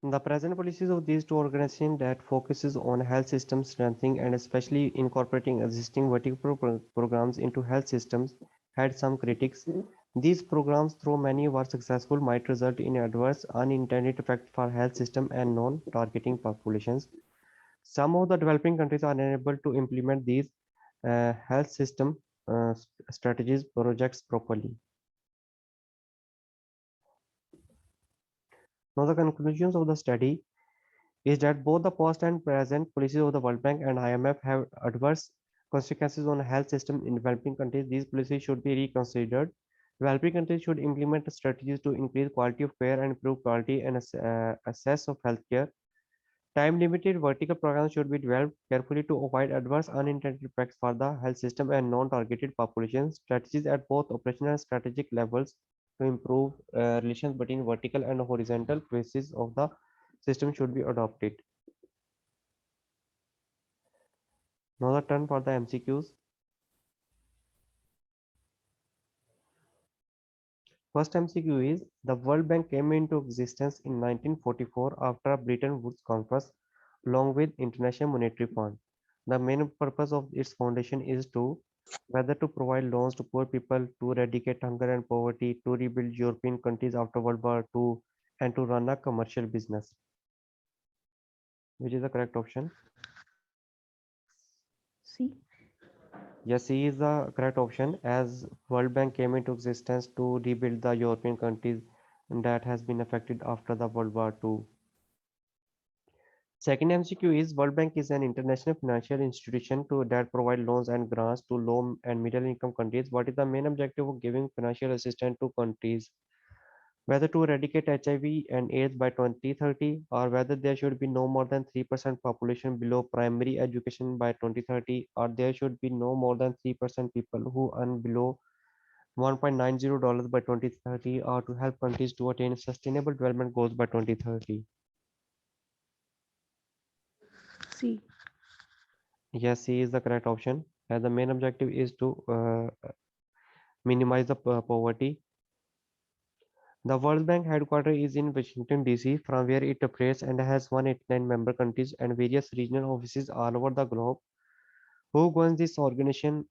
The present policies of these two organizations that focuses on health system strengthening and especially incorporating existing vertical programs into health systems had some critics. These programs, though many were successful, might result in adverse unintended effects for health system and non-targeting populations. Some of the developing countries are unable to implement these health system strategies projects properly. Now, the conclusions of the study is that both the past and present policies of the World Bank and IMF have adverse consequences on health systems in developing countries. These policies should be reconsidered. Developing countries should implement strategies to increase quality of care and improve quality and access of healthcare. Time-limited vertical programs should be developed carefully to avoid adverse unintended effects for the health system and non-targeted populations. Strategies at both operational and strategic levels to improve relations between vertical and horizontal phases of the system should be adopted. Now the turn for the MCQs. First MCQ is the World Bank came into existence in 1944 after a Bretton Woods conference along with International Monetary Fund. The main purpose of its foundation is to whether to provide loans to poor people, to eradicate hunger and poverty, to rebuild European countries after World War II, and to run a commercial business. Which is the correct option? C. Yes, C is the correct option as World Bank came into existence to rebuild the European countries that has been affected after the World War II. Second MCQ is World Bank is an international financial institution that provide loans and grants to low and middle income countries. What is the main objective of giving financial assistance to countries? Whether to eradicate HIV and AIDS by 2030 or whether there should be no more than 3% population below primary education by 2030 or there should be no more than 3% people who earn below $1.90 by 2030 or to help countries to attain sustainable development goals by 2030. C. Yes, C is the correct option. And the main objective is to minimize the poverty. The World Bank headquarters is in Washington, D.C., from where it operates and has 189 member countries and various regional offices all over the globe. Who governs this organization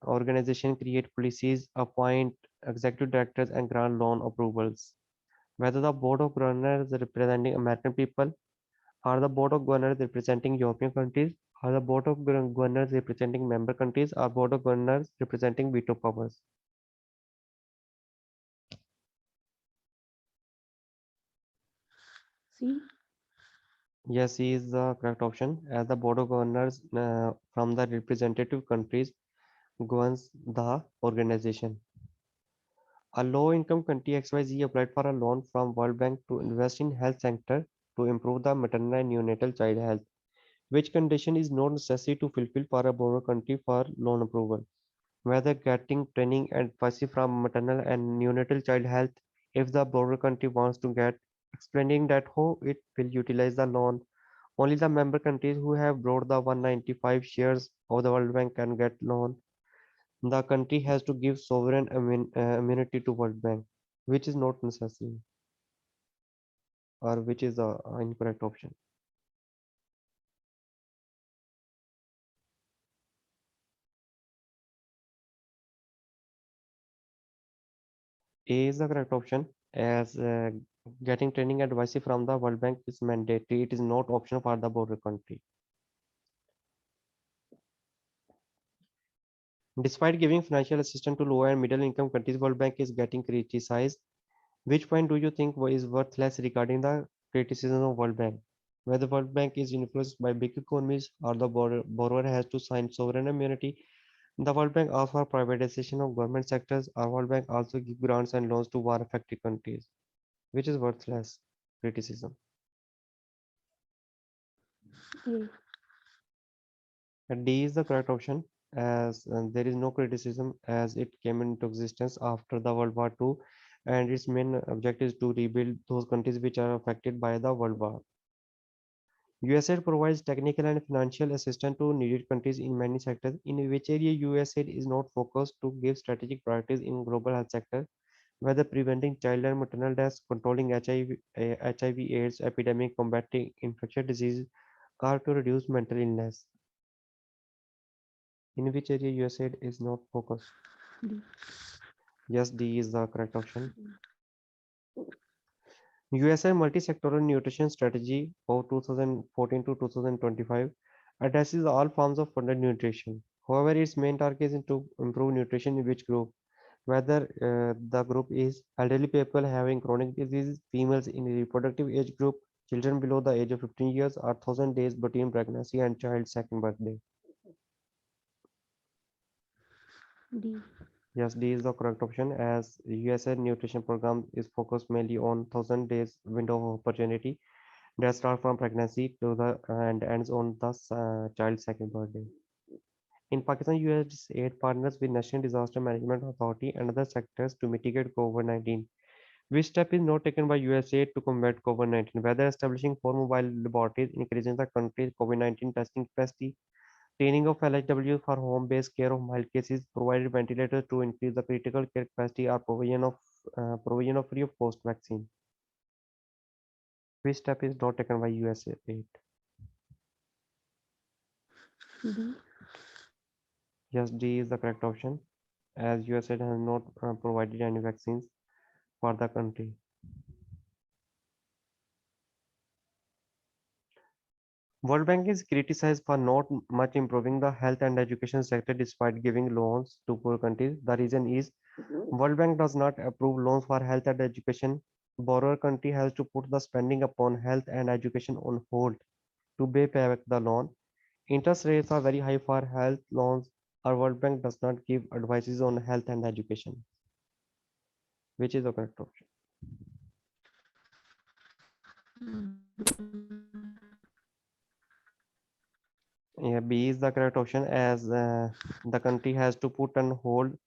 create policies, appoint executive directors, and grant loan approvals. Whether the board of governors representing American people, or the board of governors representing European countries, or the board of governors representing member countries, or board of governors representing veto powers. C. Yes, C is the correct option, as the board of governors from the representative countries governs the organization. A low-income country XYZ applied for a loan from World Bank to invest in health sector to improve the maternal and neonatal child health, which condition is not necessary to fulfill for a borrower country for loan approval. Whether getting training and advice from maternal and neonatal child health, if the borrower country wants to get, explaining that how it will utilize the loan. Only the member countries who have brought the 195 shares of the World Bank can get loan. The country has to give sovereign immunity to World Bank, which is not necessary, or which is the incorrect option. A is the correct option, as getting training advice from the World Bank is mandatory. It is not optional for the border country. Despite giving financial assistance to lower and middle income countries, World Bank is getting criticized. Which point do you think is worth less regarding the criticism of World Bank? Whether World Bank is influenced by big economies or the borrower has to sign sovereign immunity. The World Bank asks for privatization of government sectors, or World Bank also give grants and loans to war-affected countries, which is worth less criticism. A. And D is the correct option, as there is no criticism as it came into existence after the World War II, and its main objective is to rebuild those countries which are affected by the World War. USAID provides technical and financial assistance to needed countries in many sectors, in which area USAID is not focused to give strategic priorities in global health sector, whether preventing child and maternal deaths, controlling HIV/AIDS epidemic, combating infectious diseases, or to reduce mental illness. In which area USAID is not focused? D. Yes, D is the correct option. USAID multi-sectoral nutrition strategy of 2014 to 2025 addresses all forms of funded nutrition. However, its main target is to improve nutrition in which group, whether the group is elderly people having chronic diseases, females in the reproductive age group, children below the age of 15 years, or 1000 days between pregnancy and child's second birthday. D. Yes, D is the correct option as USAID nutrition program is focused mainly on 1000 days window of opportunity that start from pregnancy to the and ends on the child's second birthday. In Pakistan, USAID partners with National Disaster Management Authority and other sectors to mitigate COVID-19. Which step is not taken by USAID to combat COVID-19? Whether establishing four mobile laboratories, increasing the country's COVID-19 testing capacity, training of LHW for home-based care of mild cases, provided ventilators to increase the critical care capacity, or provision of free of cost vaccine. Which step is not taken by USAID? D. Yes, D is the correct option, as USAID has not provided any vaccines for the country. World Bank is criticized for not much improving the health and education sector despite giving loans to poor countries. The reason is World Bank does not approve loans for health and education. Borrower country has to put the spending upon health and education on hold to pay back the loan. Interest rates are very high for health loans. Our World Bank does not give advices on health and education, which is the correct option. Yeah, B is the correct option as the country has to put on hold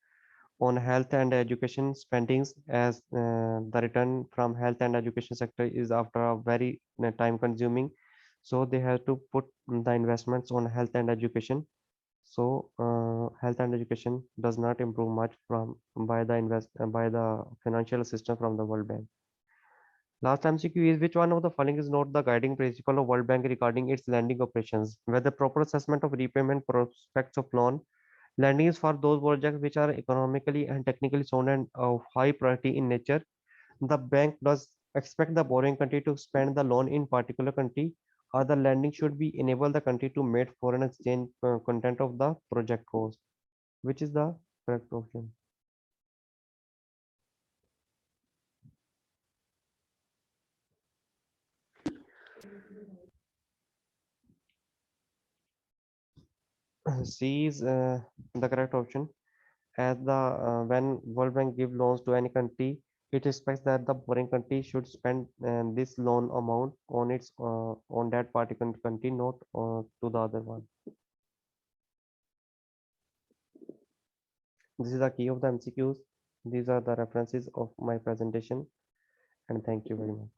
on health and education spendings as the return from health and education sector is after a very time consuming, so they have to put the investments on health and education. So health and education does not improve much from by the financial assistance from the World Bank. Last MCQ is which one of the following is not the guiding principle of World Bank regarding its lending operations? Whether proper assessment of repayment prospects of loan. Lending is for those projects which are economically and technically sound and of high priority in nature. The bank does expect the borrowing country to spend the loan in particular country, or the lending should be enable the country to meet foreign exchange content of the project cost, which is the correct option. C is the correct option. As the when World Bank give loans to any country, it expects that the borrowing country should spend this loan amount on its on that particular country, not to the other one. This is the key of the MCQs. These are the references of my presentation, and thank you very much.